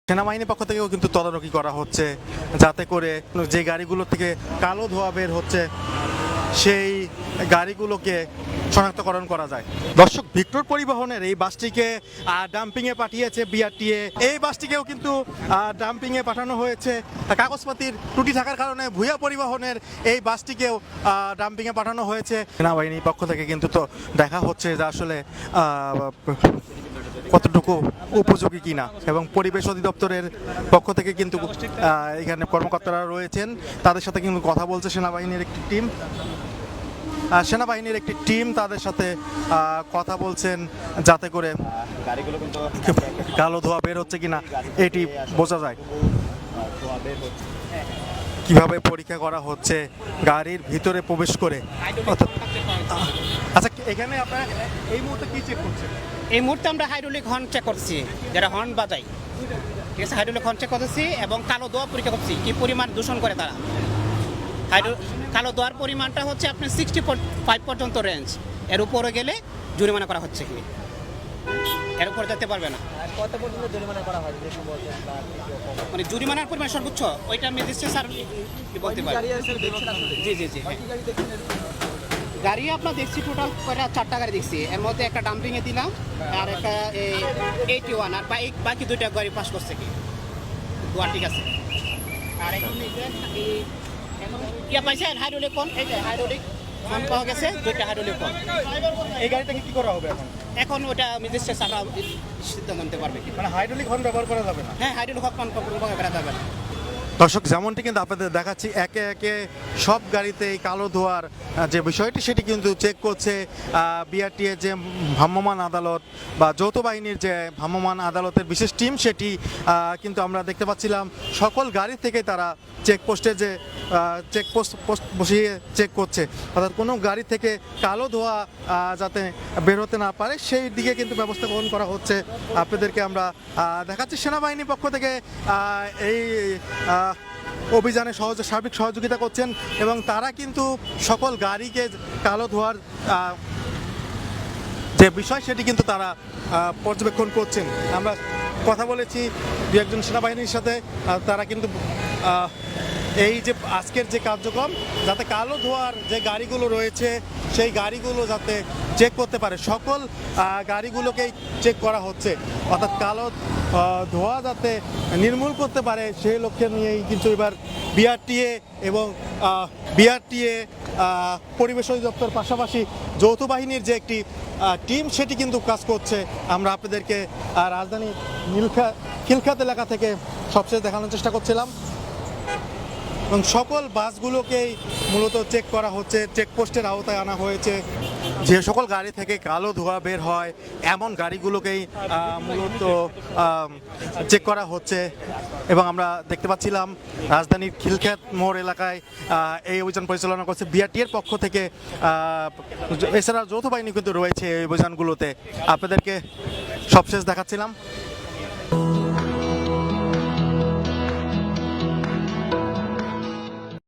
সেনাবাহিনীর পক্ষ থেকেও কিন্তু তদারকি করা হচ্ছে যাতে করে যে গাড়িগুলো থেকে কালো ধোঁয়া বের হচ্ছে সেই গাড়িগুলোকে শনাক্তকরণ করা যায়। দর্শক, ভিক্টর পরিবহনের এই বাসটিকে ডাম্পিংয়ে পাঠিয়েছে বিআরটিএ। এই বাসটিকেও কিন্তু ডাম্পিংয়ে পাঠানো হয়েছে। কাগজপাতির ত্রুটি থাকার কারণে ভূয়া পরিবহনের এই বাসটিকেও ডাম্পিংয়ে পাঠানো হয়েছে। সেনাবাহিনীর পক্ষ থেকে কিন্তু তো দেখা হচ্ছে যে আসলে কতটুকু উপযোগী কিনা, এবং পরিবেশ অধিদপ্তরের পক্ষ থেকে কিন্তু এখানে কর্মকর্তারা রয়েছেন, তাদের সাথে কিন্তু কথা বলছে সেনাবাহিনীর একটি টিম তাদের সাথে কথা বলছেন যাতে করে কালো ধোঁয়া বের হচ্ছে কিনা এটি বোঝা যায়। কিভাবে পরীক্ষা করা হচ্ছে গাড়ির ভিতরে প্রবেশ করে। আচ্ছা, এখানে আপনারা এই মুহূর্তে কি চেক করছেন? এই মুহূর্তে আমরা হাইড্রোলিক হর্ন চেক করছি, যারা হর্ন বাজায়, ঠিক আছে, হাইড্রোলিক হর্ন চেক করতেছি এবং কালো ধোঁয়া পরীক্ষা করছি কি পরিমাণ দূষণ করে তারা। কালো ধোঁয়ার পরিমাণটা হচ্ছে আপনার 65 পর্যন্ত রেঞ্জ, এর উপরে গেলে জরিমানা করা হচ্ছে কি, এর উপরে যেতে পারবে না। কত পর্যন্ত জরিমানা করা হয়? মানে জরিমানার পরিমাণ সর্বোচ্চ ওইটা ম্যাজিস্ট্রেট স্যার বলতে পারে। জি জি জি, গাড়ি আপনার দেখছি টোটাল কয়টা, 4টা গাড়ি দেখছি, এর মধ্যে একটা ডাম্পিংয়ে দিলাম আর একটা 81, আর বাকি 2টা গাড়ি পাস করছে কি দোয়া, ঠিক আছে। আর এখন ইয়া পাইছেন হাইড্রোলিক ফোন, এই যে হাইড্রোলিক ফোন পাওয়া গেছে, 2টা হাইড্রোলিক ফোন। এই গাড়িটাকে কি করা হবে এখন? এখন ওটা ম্যাজিস্ট্রেট স্যাররা সিদ্ধান্ত নিতে পারবে কি, মানে হাইড্রোলিক হর্ন ব্যবহার করা যাবে না? হ্যাঁ, হাইড্রোলিক ফোন ব্যবহার করা যাবে না। দর্শক, যেমনটি কিন্তু আপনাদের দেখাচ্ছি একে একে সব গাড়িতে এই কালো ধোঁয়ার যে বিষয়টি সেটি কিন্তু চেক করছে বিআরটিএ যে ভ্রাম্যমাণ আদালত বা যৌথ বাহিনীর যে ভ্রাম্যমাণ আদালতের বিশেষ টিম, সেটি কিন্তু আমরা দেখতে পাচ্ছিলাম সকল গাড়ি থেকে তারা চেকপোস্টে যে চেকপোস্ট বসিয়ে চেক করছে, অর্থাৎ কোনো গাড়ি থেকে কালো ধোঁয়া যাতে বের হতে না পারে সেই দিকে কিন্তু ব্যবস্থা গ্রহণ করা হচ্ছে। আপনাদেরকে আমরা দেখাচ্ছি সেনাবাহিনীর পক্ষ থেকে এই অভিযানে সার্বিক সহযোগিতা করছেন এবং তারা কিন্তু সকল গাড়িকে কালো ধোঁয়ার যে বিষয় সেটি কিন্তু তারা পর্যবেক্ষণ করছেন। আমরা কথা বলেছি দু একজন সেনাবাহিনীর সাথে, তারা কিন্তু এই যে আজকের যে কার্যক্রম, যাতে কালো ধোঁয়ার যে গাড়িগুলো রয়েছে সেই গাড়িগুলো যাতে চেক করতে পারে, সকল গাড়িগুলোকেই চেক করা হচ্ছে, অর্থাৎ কালো ধোঁয়া যাতে নির্মূল করতে পারে সেই লক্ষ্যে নিয়েই কিন্তু এবার বিআরটিএ এবং বিআরটিএ পরিবেশ অধিদপ্তর পাশাপাশি যৌথ বাহিনীর যে একটি টিম সেটি কিন্তু কাজ করছে। আমরা আপনাদেরকে রাজধানী খিলখাত এলাকা থেকে সবশেষ দেখানোর চেষ্টা করছিলাম এবং সকল বাসগুলোকেই মূলত চেক করা হচ্ছে, চেকপোস্টের আওতায় আনা হয়েছে। যে সকল গাড়ি থেকে কালো ধোঁয়া বের হয় এমন গাড়িগুলোকেই মূলত চেক করা হচ্ছে এবং আমরা দেখতে পাচ্ছিলাম রাজধানীর খিলখ্যাত মোড় এলাকায় এই অভিযান পরিচালনা করছে বিআরটিএর পক্ষ থেকে। এছাড়া যৌথ বাহিনী কিন্তু রয়েছে এই অভিযানগুলোতে। আপনাদেরকে সবশেষ দেখাচ্ছিলাম।